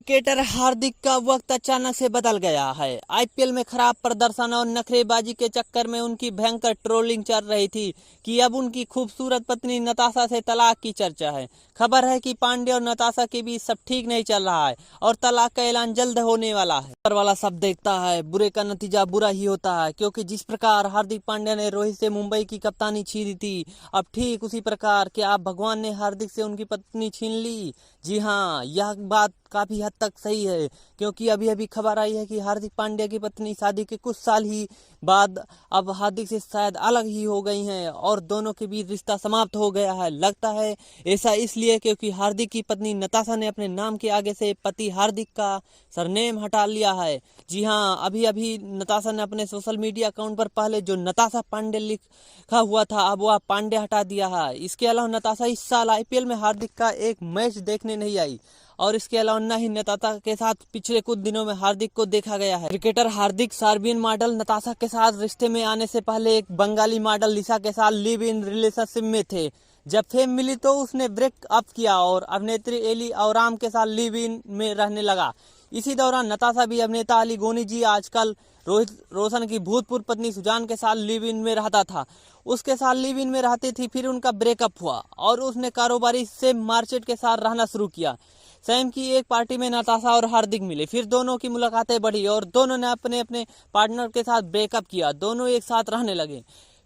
Cricketer हार्दिक का वक्त अचानक से बदल गया है। आईपीएल में खराब प्रदर्शन और नखरेबाजी के चक्कर में उनकी भयंकर ट्रोलिंग चल रही थी कि अब उनकी खूबसूरत पत्नी नताशा से तलाक की चर्चा है। खबर है कि पांडे और नताशा के बीच सब ठीक नहीं चल रहा है और तलाक का ऐलान जल्द होने वाला है। ऊपर वाला सब देखता है, बुरे का नतीजा बुरा ही होता है, क्योंकि जिस प्रकार हार्दिक पांड्या ने रोहित से मुंबई की कप्तानी छीनी थी, अब ठीक उसी प्रकार क्या अब भगवान ने हार्दिक से उनकी पत्नी छीन ली। जी हाँ, यह बात काफी हद तक सही है, क्योंकि अभी अभी खबर आई है कि हार्दिक पांड्या की पत्नी शादी के कुछ साल ही बाद अब हार्दिक से शायद अलग ही हो गई हैं और दोनों के बीच रिश्ता समाप्त हो गया है। लगता है ऐसा इसलिए क्योंकि हार्दिक की पत्नी नताशा ने अपने नाम के आगे से पति हार्दिक का सरनेम हटा लिया है। जी हाँ, अभी अभी नताशा ने अपने सोशल मीडिया अकाउंट पर पहले जो नताशा पांडे लिखा हुआ था, अब वह पांडे हटा दिया है। इसके अलावा नताशा इस साल आईपीएल में हार्दिक का एक मैच देखने नहीं आई और इसके अलावा न ही नताशा के साथ पिछले कुछ दिनों में हार्दिक को देखा गया है। क्रिकेटर हार्दिक सर्बियन मॉडल नताशा के साथ रिश्ते में आने से पहले एक बंगाली मॉडल लिसा के साथ लिव इन रिलेशनशिप में थे। जब फेम मिली तो उसने ब्रेक अप किया और अभिनेत्री एली औराम के साथ लिव इन में रहने लगा। इसी दौरान नताशा भी अभिनेता अली गोनी जी आजकल रोहित रोशन की भूतपूर्व पत्नी सुजान के साथ लिव इन में रहता था, उसके साथ लिव इन में रहती थी। फिर उनका ब्रेकअप हुआ और उसने कारोबारी सैम मार्चेंट के साथ रहना शुरू किया। सैम की एक पार्टी में नताशा और हार्दिक मिले, फिर दोनों की मुलाकातें बढ़ी और दोनों ने अपने अपने पार्टनर के साथ ब्रेकअप किया। दोनों एक साथ रहने लगे।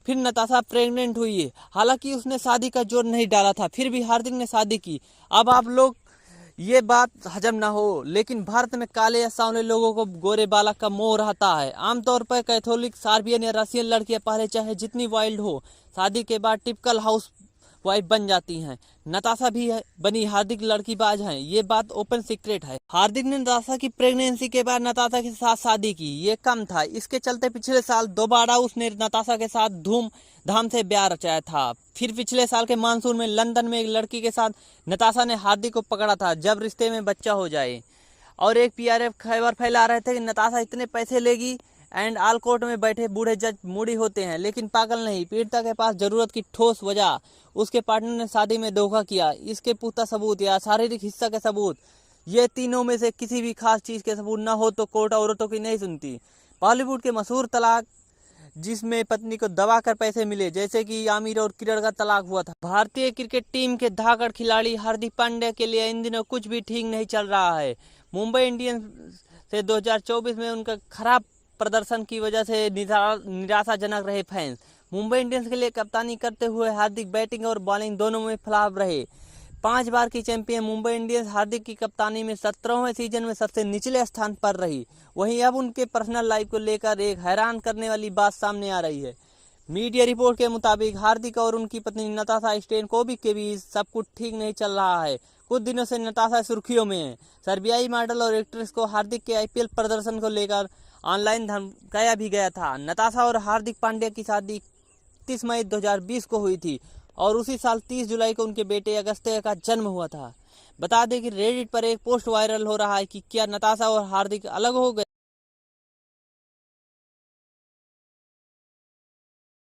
फिर नताशा प्रेग्नेंट हुई है। हालांकि उसने शादी का जोर नहीं डाला था, फिर भी हार्दिक ने शादी की। अब आप लोग ये बात हजम ना हो, लेकिन भारत में काले या सांवले लोगों को गोरे बालक का मोह रहता है। आमतौर पर कैथोलिक, सर्बियन या रशियन लड़कियां पहले चाहे जितनी वाइल्ड हो, शादी के बाद टिपिकल हाउस वाइफ बन जाती हैं। नताशा भी बनी हार्दिक लड़कीबाज हैं, ये बात ओपन सीक्रेट है। हार्दिक ने नताशा की प्रेगनेंसी के बाद नताशा के साथ शादी की, ये कम था। इसके चलते पिछले साल दोबारा उसने नताशा के साथ धूमधाम से ब्याह रचाया था। फिर पिछले साल के मानसून में लंदन में एक लड़की के साथ नताशा ने हार्दिक को पकड़ा था, जब रिश्ते में बच्चा हो जाए। और एक पीआरएफ खबर फैला रहे थे कि नताशा इतने पैसे लेगी एंड ऑल कोर्ट में बैठे बूढ़े जज मूडी होते हैं, लेकिन पागल नहीं। पीड़िता के पास जरूरत की ठोस वजह, उसके पार्टनर ने शादी में धोखा किया, इसके पुख्ता सबूत या शारीरिक हिस्सा के सबूत, ये तीनों में से किसी भी खास चीज के सबूत न हो तो कोर्ट औरतों की नहीं सुनती। बॉलीवुड के मशहूर तलाक जिसमें पत्नी को दबाकर पैसे मिले, जैसे कि आमिर और किरण का तलाक हुआ था। भारतीय क्रिकेट टीम के धाकड़ खिलाड़ी हार्दिक पांड्या के लिए इन दिनों कुछ भी ठीक नहीं चल रहा है। मुंबई इंडियंस से 2024 में उनका खराब प्रदर्शन की वजह से निराशाजनक रहे फैंस। मुंबई इंडियंस के लिए कप्तानी करते हुए हार्दिक बैटिंग और बॉलिंग दोनों में फ्लॉप रहे। 5 बार की चैंपियन मुंबई इंडियंस हार्दिक की कप्तानी में 17वें सीजन में सबसे निचले स्थान पर रही। वहीं अब उनके पर्सनल लाइफ को लेकर एक हैरान करने वाली बात सामने आ रही है। मीडिया रिपोर्ट के मुताबिक हार्दिक और उनकी पत्नी नताशा स्टैनकोविक के बीच सब कुछ ठीक नहीं चल रहा है। कुछ दिनों से नताशा सुर्खियों में है। सर्बियाई मॉडल और एक्ट्रेस को हार्दिक के आईपीएल प्रदर्शन को लेकर ऑनलाइन धमकाया भी गया था। नताशा और हार्दिक पांड्या की शादी 31 मई 2020 को हुई थी और उसी साल 30 जुलाई को उनके बेटे अगस्त्य का जन्म हुआ था। बता दें कि रेडिट पर एक पोस्ट वायरल हो रहा है कि क्या नताशा और हार्दिक अलग हो गए।